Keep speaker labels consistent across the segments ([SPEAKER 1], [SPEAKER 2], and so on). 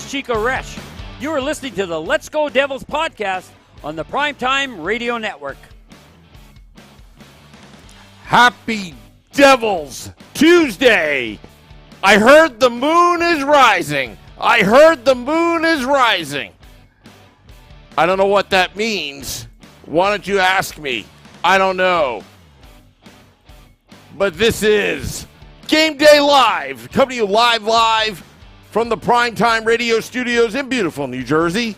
[SPEAKER 1] is Chico Resch. You are listening to the Let's Go Devils podcast on the Primetime Radio Network.
[SPEAKER 2] Happy Devils Tuesday. I heard the moon is rising. I heard the moon is rising. I don't know what that means. Why don't you ask me? I don't know. But this is Game Day Live, coming to you live from the Primetime Radio Studios in beautiful New Jersey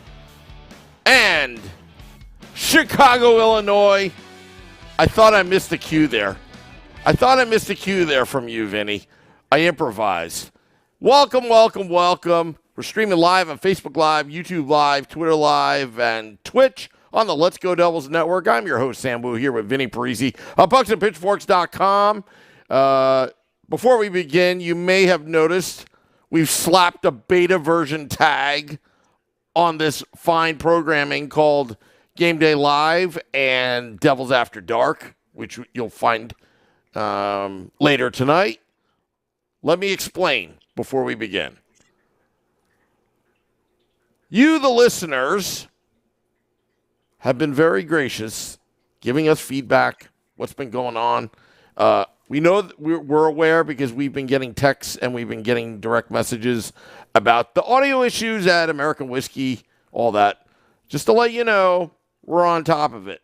[SPEAKER 2] and Chicago, Illinois. I thought I missed a cue there. From you, Vinnie. I improvised. Welcome. We're streaming live on Facebook Live, YouTube Live, Twitter Live, and Twitch on the Let's Go Devils Network. I'm your host, Sam Wu, here with Vinnie Parise of pucksandpitchforks.com. Before we begin, you may have noticed we've slapped a beta version tag on this fine programming called Game Day Live and Devils After Dark, which you'll find later tonight. Let me explain before we begin. You, the listeners, have been very gracious, giving us feedback, what's been going on. We know that we're aware because we've been getting texts and we've been getting direct messages about the audio issues at American Whiskey, all that. Just to let you know, we're on top of it.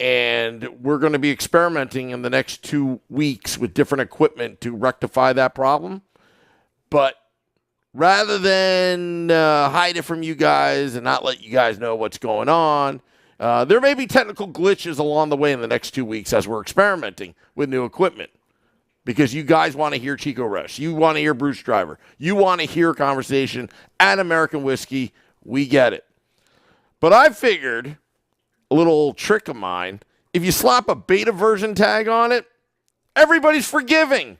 [SPEAKER 2] And we're going to be experimenting in the next 2 weeks with different equipment to rectify that problem. But rather than hide it from you guys and not let you guys know what's going on, there may be technical glitches along the way in the next 2 weeks as we're experimenting with new equipment. Because you guys want to hear Chico Resch. You want to hear Bruce Driver. You want to hear conversation at American Whiskey. We get it. But I figured, a little trick of mine, if you slap a beta version tag on it, everybody's forgiving.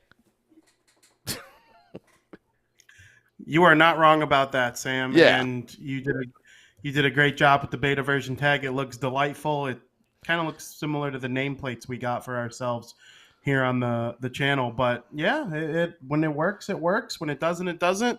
[SPEAKER 3] You are not wrong about that, Sam.
[SPEAKER 2] Yeah.
[SPEAKER 3] And you did a great job with the beta version tag. It looks delightful. It kind of looks similar to the nameplates we got for ourselves here on the channel. But yeah, it when it works, it works. When it doesn't, it doesn't.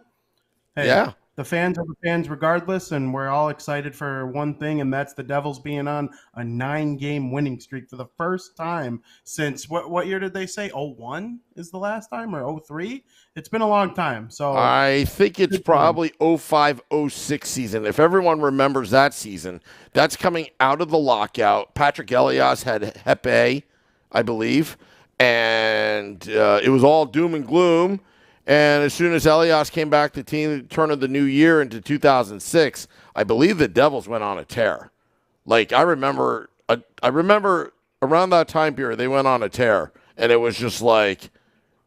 [SPEAKER 3] Hey,
[SPEAKER 2] Yeah.
[SPEAKER 3] The fans are the fans regardless, and we're all excited for one thing, and that's the Devils being on a 9-game winning streak for the first time since, what year did they say? 01 is the last time, or 03? It's been a long time. So
[SPEAKER 2] I think it's probably 05-06 season. If everyone remembers that season, that's coming out of the lockout. Patrick Elias had Hep A, I believe, and it was all doom and gloom. And as soon as Elias came back to the turn of the new year into 2006, I believe the Devils went on a tear. Like, I remember around that time period, they went on a tear, and it was just like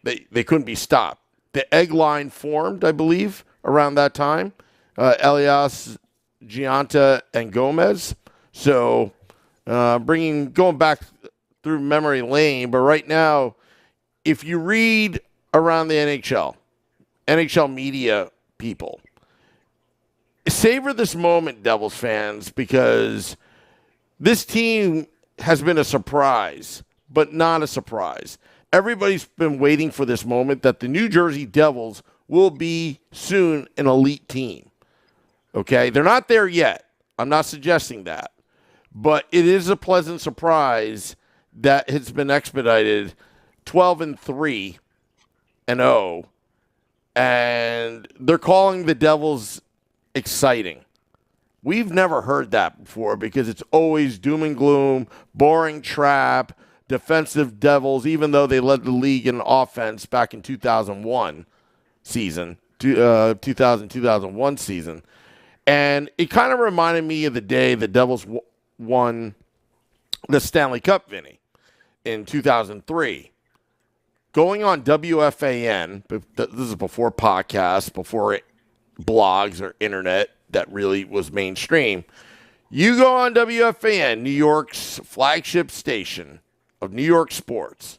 [SPEAKER 2] they couldn't be stopped. The egg line formed, I believe, around that time. Elias, Gianta, and Gomez. So going back through memory lane, but right now, if you read around the NHL media people, savor this moment, Devils fans, because this team has been a surprise, but not a surprise. Everybody's been waiting for this moment that the New Jersey Devils will be soon an elite team. Okay? They're not there yet. I'm not suggesting that. But it is a pleasant surprise that it's been expedited 12-3-0, and they're calling the Devils exciting. We've never heard that before because it's always doom and gloom, boring trap, defensive Devils, even though they led the league in offense back in 2001 season, 2001 season. And it kind of reminded me of the day the Devils won the Stanley Cup, Vinnie, in 2003. Going on WFAN, this is before podcasts, before blogs or internet that really was mainstream. You go on WFAN, New York's flagship station of New York sports,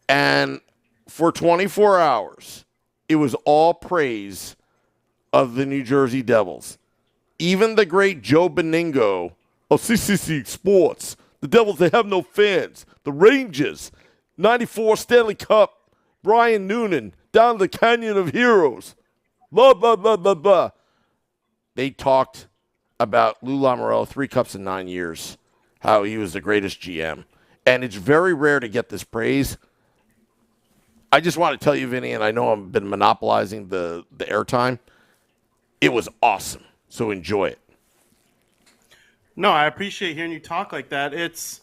[SPEAKER 2] and for 24 hours, it was all praise of the New Jersey Devils. Even the great Joe Beningo of CCC Sports, the Devils, they have no fans. The Rangers, 94 Stanley Cup, Brian Noonan, down the Canyon of Heroes, blah, blah, blah, blah, blah. they talked about Lou Lamoriello, 3 cups in 9 years, how he was the greatest GM. And it's very rare to get this praise. I just want to tell you, Vinny, and I know I've been monopolizing the airtime. It was awesome. So enjoy it.
[SPEAKER 3] No, I appreciate hearing you talk like that. It's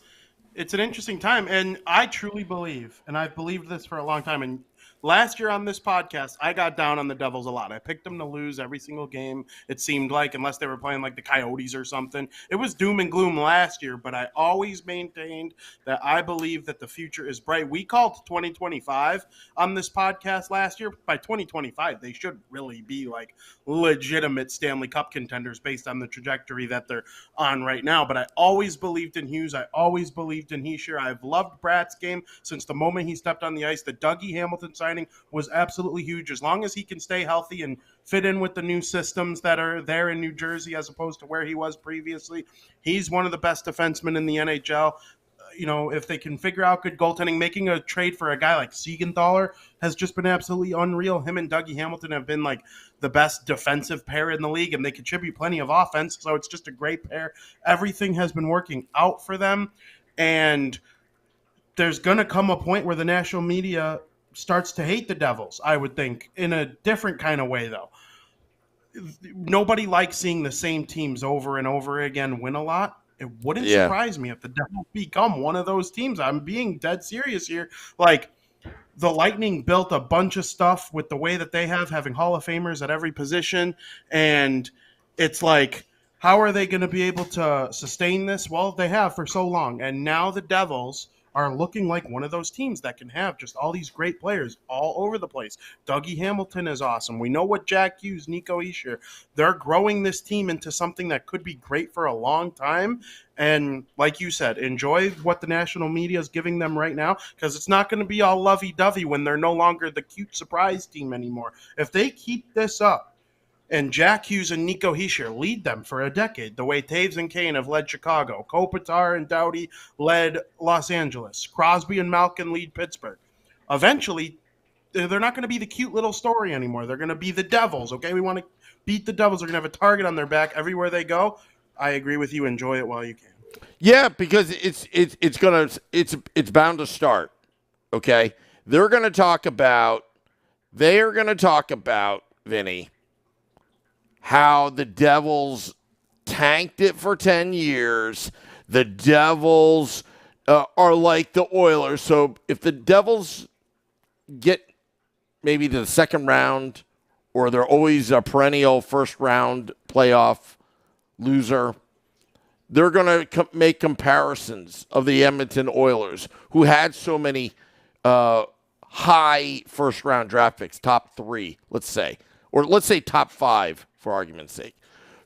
[SPEAKER 3] an interesting time, and I truly believe, and I've believed this for a long time. And last year on this podcast, I got down on the Devils a lot. I picked them to lose every single game. It seemed like, unless they were playing like the Coyotes or something, it was doom and gloom last year. But I always maintained that I believe that the future is bright. We called 2025 on this podcast last year. By 2025, they should really be like legitimate Stanley Cup contenders based on the trajectory that they're on right now. But I always believed in Hughes. I always believed in Heischer. I've loved Bratt's game since the moment he stepped on the ice. The Dougie Hamilton signing was absolutely huge. As long as he can stay healthy and fit in with the new systems that are there in New Jersey as opposed to where he was previously, he's one of the best defensemen in the NHL. If they can figure out good goaltending, making a trade for a guy like Siegenthaler has just been absolutely unreal. Him and Dougie Hamilton have been like the best defensive pair in the league, and they contribute plenty of offense. So it's just a great pair. Everything has been working out for them. And there's going to come a point where the national media starts to hate the Devils, I would think, in a different kind of way, though. Nobody likes seeing the same teams over and over again win a lot. It wouldn't surprise me if the Devils become one of those teams. I'm being dead serious here. Like, the Lightning built a bunch of stuff with the way that they have, having Hall of Famers at every position. And it's like, how are they going to be able to sustain this? Well, they have for so long. And now the Devils are looking like one of those teams that can have just all these great players all over the place. Dougie Hamilton is awesome. We know what Jack Hughes, Nico Hischier, they're growing this team into something that could be great for a long time. And like you said, enjoy what the national media is giving them right now, because it's not going to be all lovey-dovey when they're no longer the cute surprise team anymore. If they keep this up, and Jack Hughes and Nico Hischier lead them for a decade, the way Taves and Kane have led Chicago, Kopitar and Doughty led Los Angeles, Crosby and Malkin lead Pittsburgh. Eventually, they're not going to be the cute little story anymore. They're going to be the Devils, okay? We want to beat the Devils. They're going to have a target on their back everywhere they go. I agree with you. Enjoy it while you can.
[SPEAKER 2] Yeah, because it's bound to start, okay? They're going to talk about Vinny, how the Devils tanked it for 10 years. The Devils are like the Oilers. So if the Devils get maybe to the second round, or they're always a perennial first-round playoff loser, they're going to make comparisons of the Edmonton Oilers, who had so many high first-round draft picks, top 3, let's say. Or let's say top 5, for argument's sake.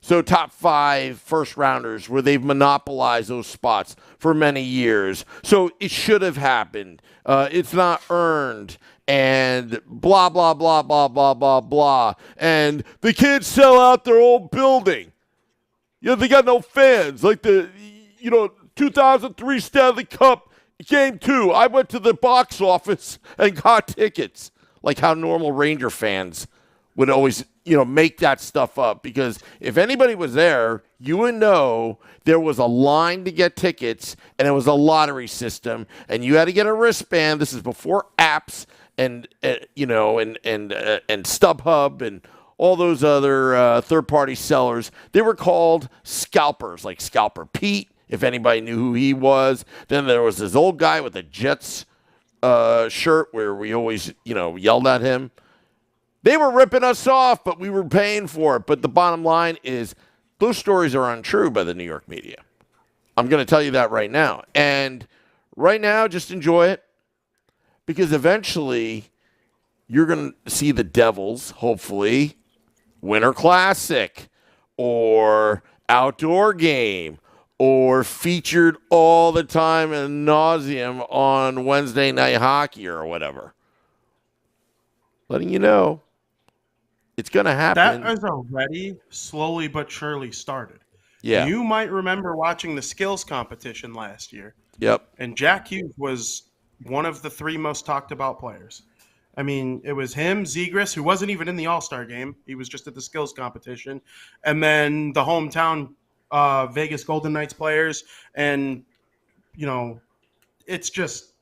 [SPEAKER 2] So top 5 first-rounders where they've monopolized those spots for many years. So it should have happened. It's not earned. And blah, blah, blah, blah, blah, blah, blah. And the kids sell out their old building. They got no fans. Like the 2003 Stanley Cup Game 2. I went to the box office and got tickets. Like how normal Ranger fans would always, make that stuff up. Because if anybody was there, you would know there was a line to get tickets, and it was a lottery system, and you had to get a wristband. This is before apps and StubHub and all those other third-party sellers. They were called scalpers, like Scalper Pete, if anybody knew who he was. Then there was this old guy with a Jets shirt where we always, yelled at him. They were ripping us off, but we were paying for it. But the bottom line is those stories are untrue by the New York media. I'm going to tell you that right now. And right now, just enjoy it, because eventually you're going to see the Devils, hopefully, Winter Classic or outdoor game or featured all the time ad nauseum on Wednesday Night Hockey or whatever. Letting you know. It's going to happen.
[SPEAKER 3] That has already slowly but surely started.
[SPEAKER 2] Yeah.
[SPEAKER 3] You might remember watching the skills competition last year.
[SPEAKER 2] Yep.
[SPEAKER 3] And Jack Hughes was one of the 3 most talked about players. I mean, it was him, Zegras, who wasn't even in the All-Star game. He was just at the skills competition. And then the hometown Vegas Golden Knights players. And, it's just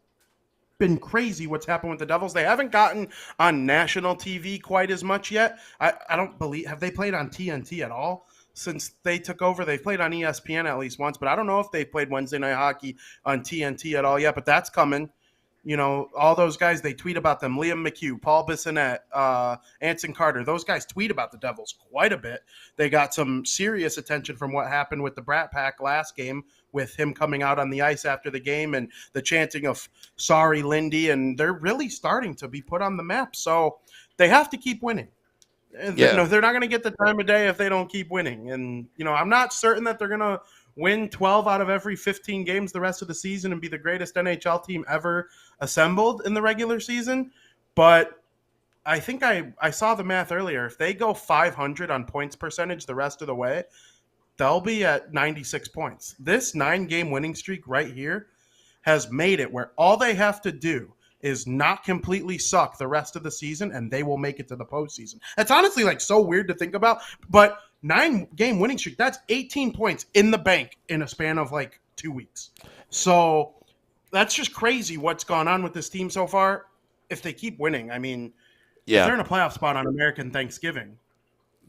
[SPEAKER 3] been crazy what's happened with the Devils. They haven't gotten on national TV quite as much yet. I don't believe – have they played on TNT at all since they took over? They've played on ESPN at least once, but I don't know if they've played Wednesday Night Hockey on TNT at all yet, but that's coming. All those guys, they tweet about them. Liam McHugh, Paul Bissonnette, Anson Carter. Those guys tweet about the Devils quite a bit. They got some serious attention from what happened with the Brat Pack last game, with him coming out on the ice after the game and the chanting of "Sorry, Lindy," and they're really starting to be put on the map. So they have to keep winning.
[SPEAKER 2] Yeah.
[SPEAKER 3] They're not going to get the time of day if they don't keep winning. And, I'm not certain that they're going to win 12 out of every 15 games the rest of the season and be the greatest NHL team ever assembled in the regular season. But I think I saw the math earlier. If they go 500 on points percentage the rest of the way, they'll be at 96 points. This 9-game winning streak right here has made it where all they have to do is not completely suck the rest of the season, and they will make it to the postseason. It's honestly so weird to think about, but 9-game winning streak, that's 18 points in the bank in a span of 2 weeks. So that's just crazy what's gone on with this team so far. If they keep winning, I mean, if they're in a playoff spot on American Thanksgiving,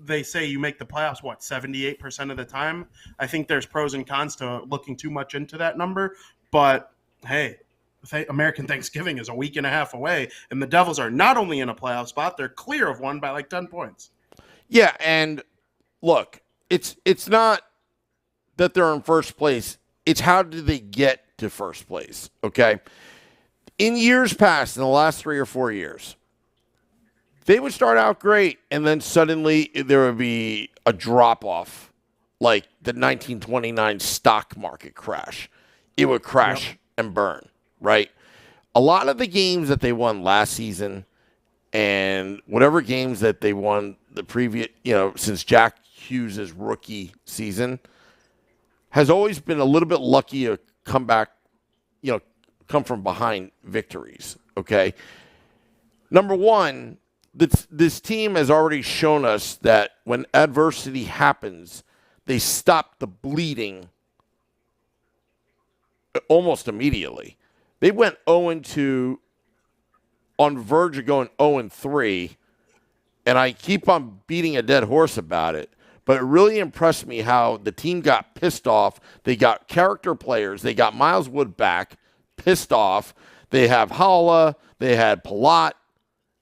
[SPEAKER 3] they say you make the playoffs, 78% of the time? I think there's pros and cons to looking too much into that number. But, hey, American Thanksgiving is a week and a half away, and the Devils are not only in a playoff spot, they're clear of one by 10 points.
[SPEAKER 2] Yeah, and look, it's not that they're in first place. It's how did they get to first place, okay? In years past, in the last 3 or 4 years, they would start out great, and then suddenly there would be a drop-off, like the 1929 stock market crash. It would crash and burn, right? A lot of the games that they won last season and whatever games that they won the previous, since Jack Hughes' rookie season, has always been a little bit lucky to come back, come from behind victories, okay? Number one, this team has already shown us that when adversity happens, they stop the bleeding almost immediately. They went 0-2, on the verge of going 0-3, and I keep on beating a dead horse about it, but it really impressed me how the team got pissed off. They got character players. They got Miles Wood back, pissed off. They have Holla. They had Palat.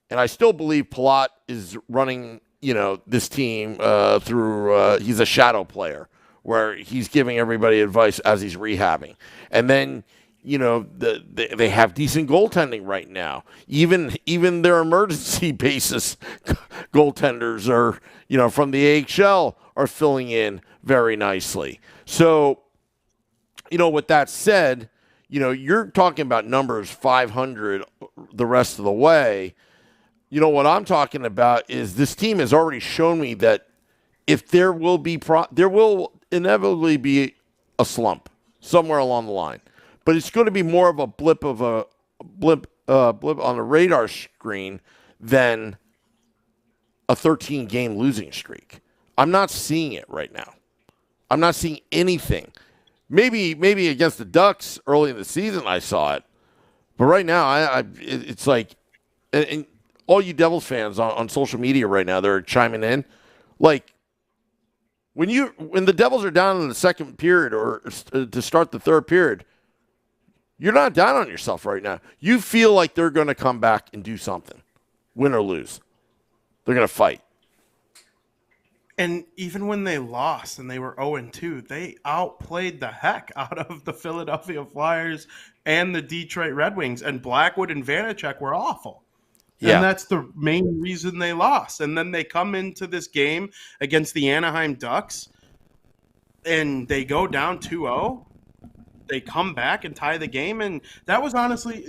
[SPEAKER 2] And I still believe Palat is running, this team through. He's a shadow player where he's giving everybody advice as he's rehabbing. And then, they have decent goaltending right now. Even their emergency basis goaltenders are, from the AHL are filling in very nicely. So, with that said, you're talking about numbers 500 the rest of the way. What I'm talking about is this team has already shown me that if there will inevitably be a slump somewhere along the line, but it's going to be more of a blip on the radar screen than a 13-game losing streak. I'm not seeing it right now. I'm not seeing anything. Maybe against the Ducks early in the season I saw it, but right now it's like. And all you Devils fans on social media right now, they're chiming in. Like, when the Devils are down in the second period or to start the third period, you're not down on yourself right now. You feel like they're going to come back and do something, win or lose. They're going to fight.
[SPEAKER 3] And even when they lost and they were 0-2, they outplayed the heck out of the Philadelphia Flyers and the Detroit Red Wings. And Blackwood and Vanacek were awful. Yeah. And that's the main reason they lost. And then they come into this game against the Anaheim Ducks, and they go down 2-0. They come back and tie the game. And that was honestly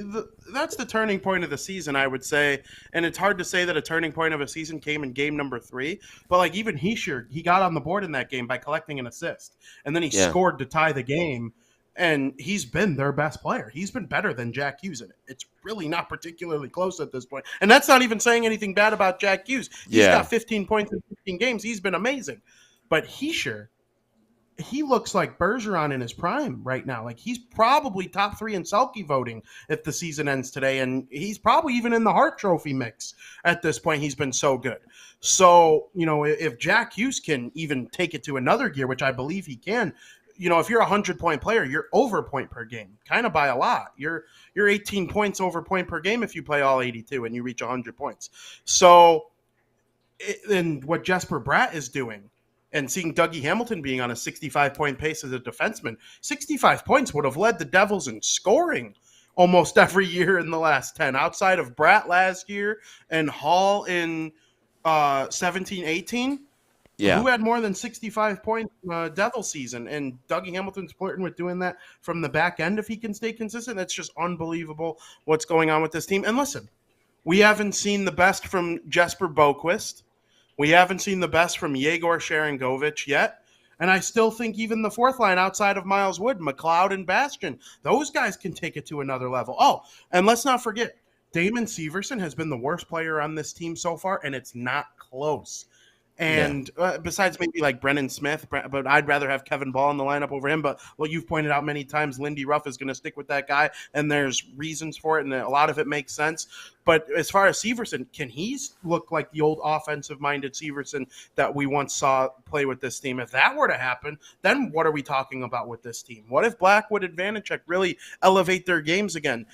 [SPEAKER 3] that's the turning point of the season, I would say. And it's hard to say that a turning point of a season came in game number 3. But, even he got on the board in that game by collecting an assist. And then he scored to tie the game. And he's been their best player. He's been better than Jack Hughes in it. It's really not particularly close at this point. And that's not even saying anything bad about Jack Hughes. He's got 15 points in 15 games. He's been amazing. But he looks like Bergeron in his prime right now. Like, he's probably top 3 in Selke voting if the season ends today. And he's probably even in the Hart Trophy mix at this point. He's been so good. So, if Jack Hughes can even take it to another gear, which I believe he can, if you're a 100-point player, you're over point per game, kind of by a lot. You're 18 points over point per game if you play all 82 and you reach 100 points. So, and what Jesper Bratt is doing, and seeing Dougie Hamilton being on a 65-point pace as a defenseman, 65 points would have led the Devils in scoring almost every year in the last 10, outside of Bratt last year and Hall in 17-18.
[SPEAKER 2] Yeah.
[SPEAKER 3] Who had more than 65 point Devil season? And Dougie Hamilton's flirting with doing that from the back end if he can stay consistent. That's just unbelievable what's going on with this team. And listen, we haven't seen the best from Jesper Boquist. We haven't seen the best from Yegor Sharangovich yet. And I still think even the fourth line outside of Miles Wood, McLeod and Bastian, those guys can take it to another level. Oh, and let's not forget, Damon Severson has been the worst player on this team so far, and it's not close. And besides maybe like Brennan Smith, but I'd rather have Kevin Ball in the lineup over him. But what you've pointed out many times, Lindy Ruff is going to stick with that guy, and there's reasons for it, and a lot of it makes sense. But as far as Severson, can he look like the old offensive-minded Severson that we once saw play with this team? If that were to happen, then what are we talking about with this team? What if Blackwood and Vanacek really elevate their games again?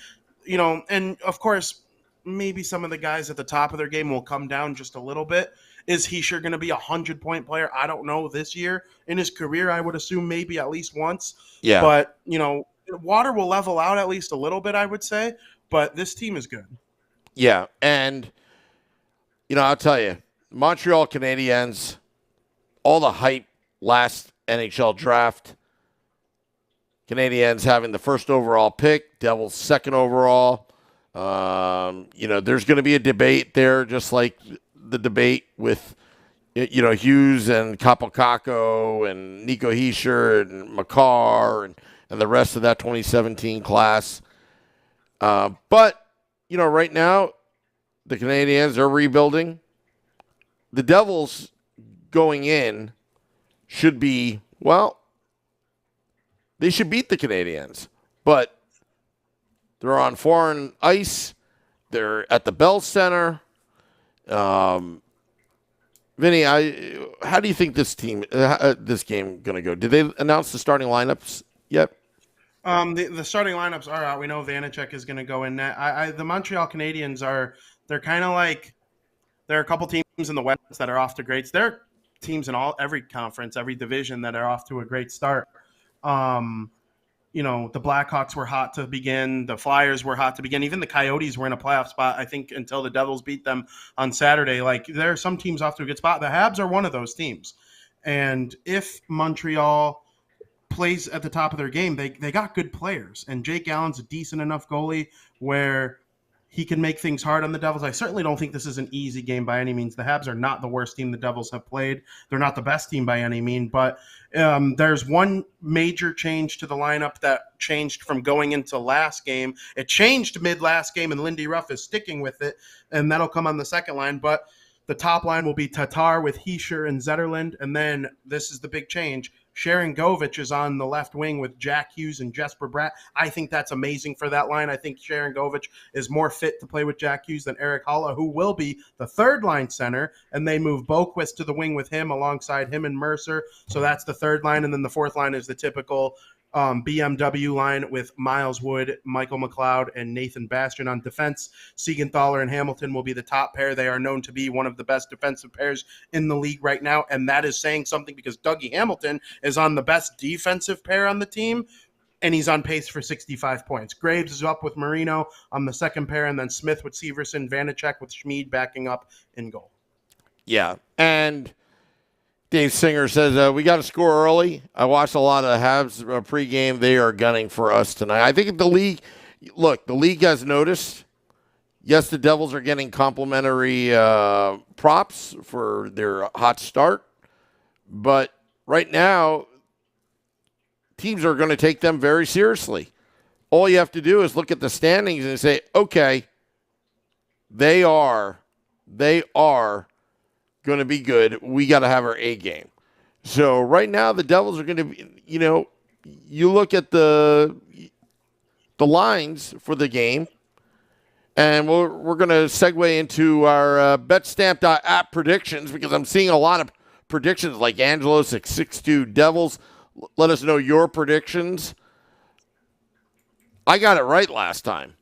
[SPEAKER 3] And of course, maybe some of the guys at the top of their game will come down just a little bit. Is Hischier going to be a 100-point player? I don't know this year. In his career, I would assume maybe at least once.
[SPEAKER 2] Yeah.
[SPEAKER 3] But, water will level out at least a little bit, I would say. But this team is good.
[SPEAKER 2] Yeah. And, I'll tell you, Montreal Canadiens, all the hype last NHL draft, Canadiens having the first overall pick, Devils second overall. There's going to be a debate there, just like the debate with, Hughes and Kapokako and Nico Hischier and Makar and the rest of that 2017 class. But, right now, the Canadiens are rebuilding. The Devils going in should be, they should beat the Canadiens. But they're on foreign ice. They're at the Bell Center. Vinnie, how do you think this game going to go? Did they announce the starting lineups yet?
[SPEAKER 3] The starting lineups are out. We know Vanacek is going to go in net. The Montreal Canadiens they're kind of like, there are a couple teams in the West that are off to greats. There are teams in every conference, every division that are off to a great start. The Blackhawks were hot to begin. The Flyers were hot to begin. Even the Coyotes were in a playoff spot, I think, until the Devils beat them on Saturday. Like, there are some teams off to a good spot. The Habs are one of those teams. And if Montreal plays at the top of their game, they got good players. And Jake Allen's a decent enough goalie where he can make things hard on the Devils. I certainly don't think this is an easy game by any means. The Habs are not the worst team the Devils have played. They're not the best team by any mean, but there's one major change to the lineup that changed from going into last game. It changed mid-last game, and Lindy Ruff is sticking with it, and that'll come on the second line. But the top line will be Tatar with Hischier and Zetterlund, and then this is the big change. Sharangovich is on the left wing with Jack Hughes and Jesper Bratt. I think that's amazing for that line. I think Sharangovich is more fit to play with Jack Hughes than Eric Haula, who will be the third line center, and they move Boquist to the wing with him alongside him and Mercer. So that's the third line, and then the fourth line is the typical BMW line with Miles Wood, Michael McLeod, and Nathan Bastian on defense. Siegenthaler and Hamilton will be the top pair. They are known to be one of the best defensive pairs in the league right now, and that is saying something because Dougie Hamilton is on the best defensive pair on the team, and he's on pace for 65 points. Graves is up with Marino on the second pair, and then Smith with Severson, Vanacek with Schmid backing up in goal.
[SPEAKER 2] Yeah, and Dave Singer says, we got to score early. I watched a lot of Habs pregame. They are gunning for us tonight. I think the league has noticed. Yes, the Devils are getting complimentary props for their hot start. But right now, teams are going to take them very seriously. All you have to do is look at the standings and say, okay, they are going to be good. We got to have our A game. So right now the Devils are going to be, you look at the lines for the game, and we're going to segue into our BetStamp.app predictions, because I'm seeing a lot of predictions like Angelo 662 Devils. Let us know your predictions. I got it right last time,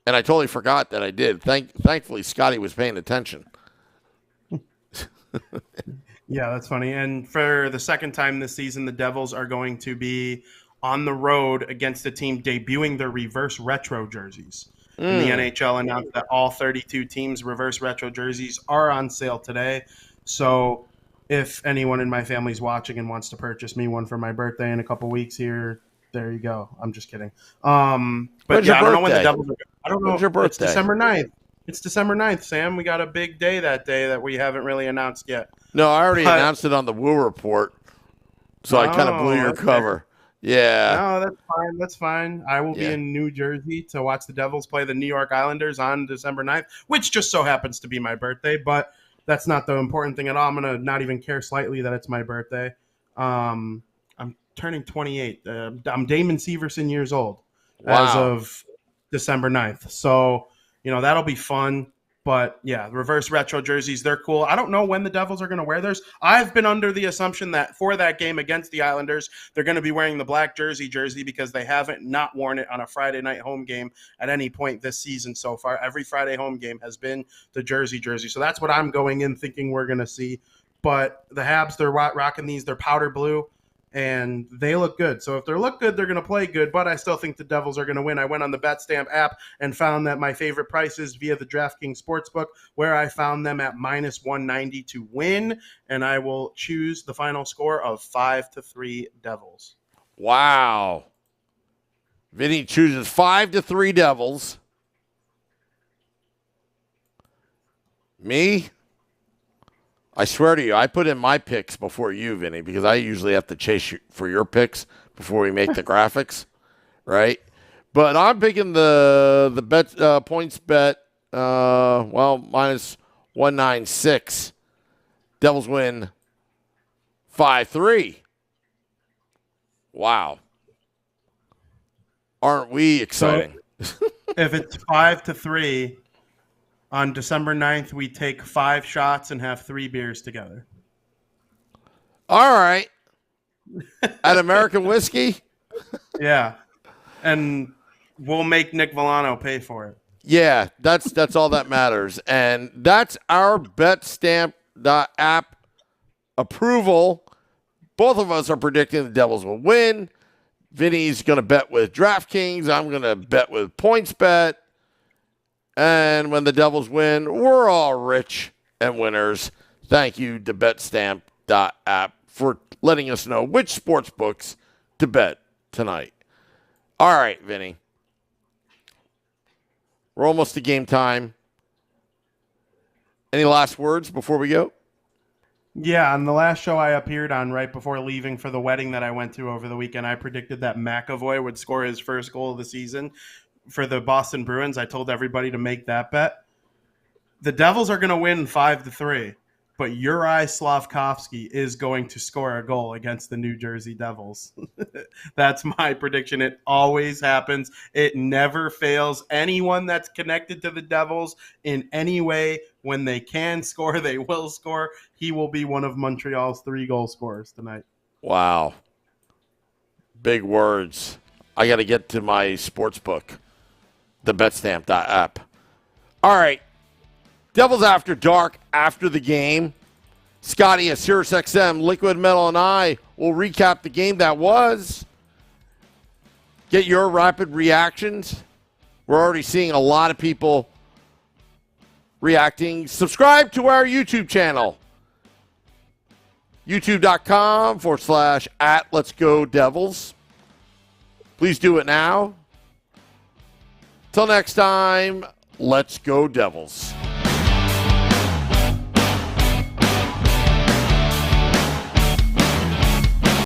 [SPEAKER 2] and I totally forgot that I did. Thankfully, Scotty was paying attention.
[SPEAKER 3] Yeah, that's funny. And for the second time this season, the Devils are going to be on the road against a team debuting their reverse retro jerseys. And the NHL announced that all 32 teams' reverse retro jerseys are on sale today. So if anyone in my family's watching and wants to purchase me one for my birthday in a couple weeks here, there you go. I'm just kidding. But yeah, I don't know when the Devils are. I don't know.
[SPEAKER 2] When's your birthday?
[SPEAKER 3] It's December 9th. It's December 9th, Sam. We got a big day that day that we haven't really announced yet.
[SPEAKER 2] No, I already announced it on the Woo Report, so I kind of blew your cover. Yeah.
[SPEAKER 3] No, that's fine. That's fine. I will be in New Jersey to watch the Devils play the New York Islanders on December 9th, which just so happens to be my birthday, but that's not the important thing at all. I'm going to not even care slightly that it's my birthday. I'm turning 28. I'm Damon Severson years old as of December 9th. So, that'll be fun. But, yeah, the reverse retro jerseys, they're cool. I don't know when the Devils are going to wear theirs. I've been under the assumption that for that game against the Islanders, they're going to be wearing the black jersey because they haven't not worn it on a Friday night home game at any point this season so far. Every Friday home game has been the jersey. So that's what I'm going in thinking we're going to see. But the Habs, they're rocking these. They're powder blue, and they look good. So if they look good, they're going to play good, but I still think the Devils are going to win. I went on the BetStamp app and found that my favorite prices via the DraftKings Sportsbook, where I found them at -190 to win, and I will choose the final score of 5-3 Devils.
[SPEAKER 2] Wow. Vinnie chooses 5-3 Devils. Me? I swear to you, I put in my picks before you, Vinny, because I usually have to chase you for your picks before we make the graphics, right? But I'm picking the bet points bet, -196. Devils win 5-3. Wow. Aren't we exciting?
[SPEAKER 3] So, if it's 5-3... on December 9th, we take 5 shots and have 3 beers together.
[SPEAKER 2] All right. At American Whiskey?
[SPEAKER 3] Yeah. And we'll make Nick Villano pay for it.
[SPEAKER 2] Yeah, that's all that matters. And that's our BetStamp.app approval. Both of us are predicting the Devils will win. Vinny's going to bet with DraftKings. I'm going to bet with PointsBet. And when the Devils win, we're all rich and winners. Thank you to BetStamp.app for letting us know which sports books to bet tonight. All right, Vinny. We're almost to game time. Any last words before we go?
[SPEAKER 3] Yeah, on the last show I appeared on right before leaving for the wedding that I went to over the weekend, I predicted that McAvoy would score his first goal of the season for the Boston Bruins. I told everybody to make that bet. The Devils are going to win 5-3, but Uri Slafkovsky is going to score a goal against the New Jersey Devils. That's my prediction. It always happens. It never fails. Anyone that's connected to the Devils in any way, when they can score, they will score. He will be one of Montreal's 3 goal scorers tonight.
[SPEAKER 2] Wow. Big words. I got to get to my sports book. The BetStamp.app. All right. Devils After Dark after the game. Scotty at SiriusXM, Liquid Metal, and I will recap the game that was. Get your rapid reactions. We're already seeing a lot of people reacting. Subscribe to our YouTube channel. YouTube.com/@Let'sGoDevils. Please do it now. Till next time, let's go Devils.